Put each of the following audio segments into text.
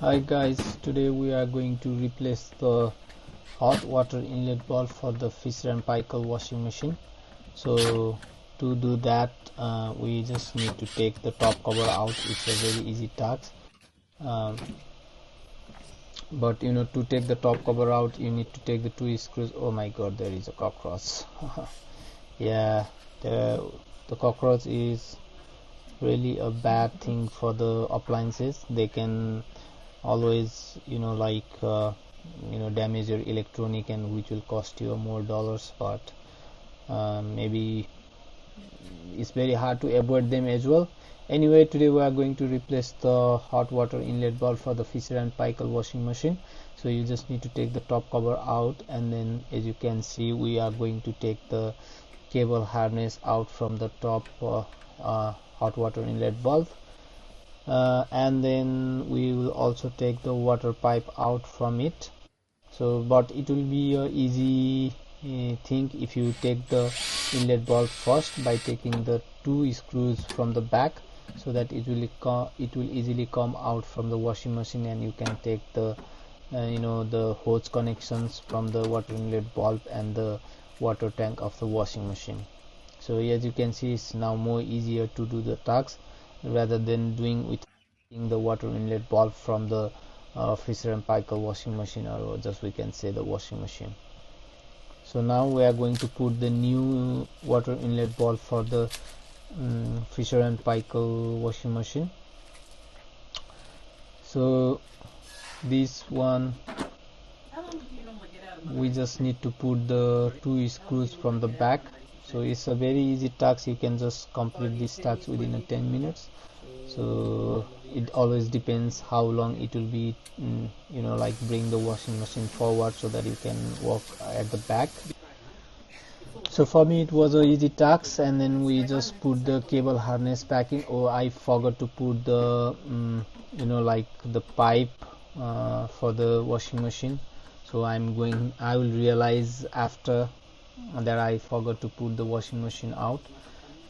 Hi guys, today we are going to replace the hot water inlet valve for the fisher&paykel washing machine. So to do that, we just need to take the top cover out. It's a very easy task, um, but to take the top cover out you need to take the two screws. Oh my god, there is a cockroach. Yeah, the cockroach is really a bad thing for the appliances. They can always damage your electronic, and which will cost you more dollars, but maybe it's very hard to avoid them as well. Anyway, today we are going to replace the hot water inlet valve for the fisher&paykel washing machine. So you just need to take the top cover out, and then as you can see we are going to take the cable harness out from the top hot water inlet valve, and then we will also take the water pipe out from it. So but it will be a easy thing if you take the inlet valve first by taking the two screws from the back, so that it will easily come out from the washing machine, and you can take the the hose connections from the water inlet valve and the water tank of the washing machine. So as you can see, it's now more easier to do the task rather than doing with the water inlet valve from the fisher&paykel washing machine, or just we can say the washing machine. So now we are going to put the new water inlet valve for the fisher&paykel washing machine. So this one we just need to put the two screws from the back. So it's a very easy task. You can just complete this task within 10 minutes. So it always depends how long it will be, like bring the washing machine forward so that you can walk at the back. So for me it was a easy task, and then we just put the cable harness back in. Oh, I forgot to put the like the pipe for the washing machine. So I will realize after that I forgot to put the washing machine out.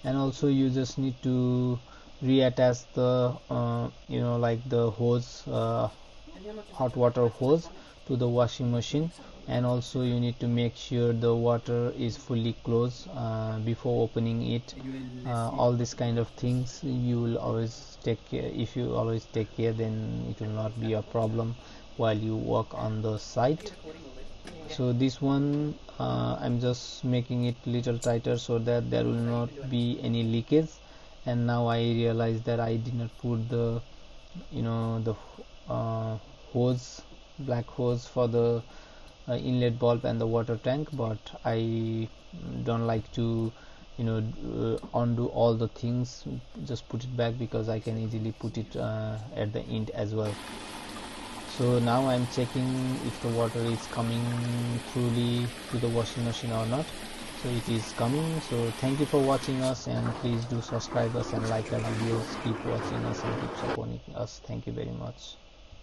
And also you just need to reattach the like the hose, hot water hose, to the washing machine. And also you need to make sure the water is fully closed before opening it. All these kind of things you will always take care. If you always take care, then it will not be a problem while you work on the site. So this one I'm just making it little tighter so that there will not be any leakage. And now I realize that I did not put the the hose, black hose for the inlet valve and the water tank, but I don't like to undo all the things, just put it back, because I can easily put it at the end as well. So now I'm checking if the water is coming truly to the washing machine or not. So it is coming. So thank you for watching us, and please do subscribe us and like our videos. Keep watching us and keep supporting us. Thank you very much.